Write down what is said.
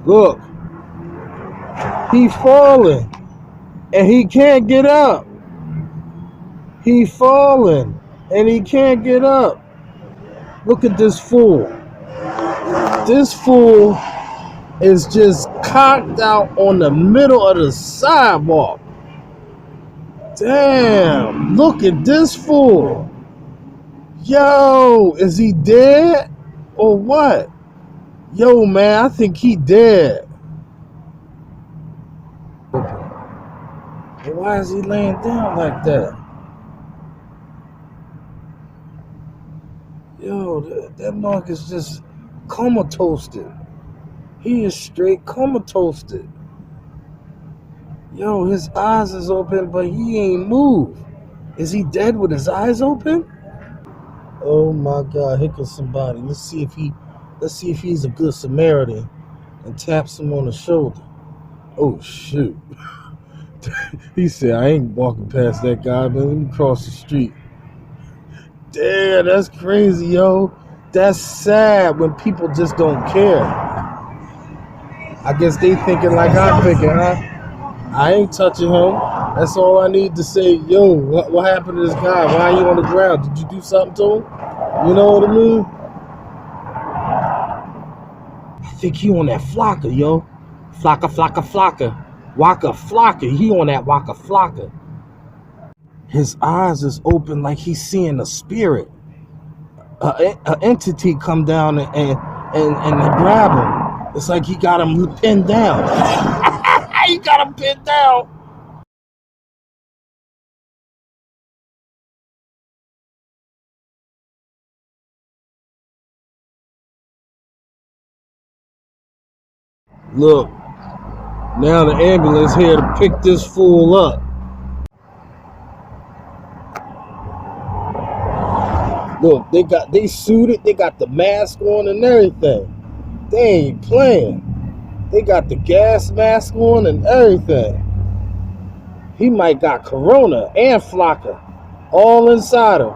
Look, he falling and he can't get up. He falling and he can't get up. Look at this fool. This fool is just cocked out on the middle of the sidewalk. Damn, look at this fool. Yo, is he dead or what? Yo, man, I think he dead. Why is he laying down like that? Yo, that mark is just comatose. He is straight comatose. Yo, his eyes is open, but he ain't moved. Is he dead with his eyes open? Oh my God! Here comes somebody. Let's see if he's a good Samaritan and taps him on the shoulder. Oh shoot! He said, "I ain't walking past that guy, man. Let me cross the street." Damn, that's crazy, yo. That's sad when people just don't care. I guess they thinking like I'm thinking, huh? I ain't touching him. That's all I need to say. Yo, what happened to this guy? Why are you on the ground? Did you do something to him? You know what I mean? I think he on that Flocka, yo. Flocka. Waka Flocka. He on that Waka Flocka. His eyes is open like he's seeing a spirit. An entity come down and grab him. It's like he got him pinned down. He got him pinned down. Look, now the ambulance here to pick this fool up. Look, they suited, they got the mask on and everything. They ain't playing. They got the gas mask on and everything. He might got Corona and Flocka all inside him.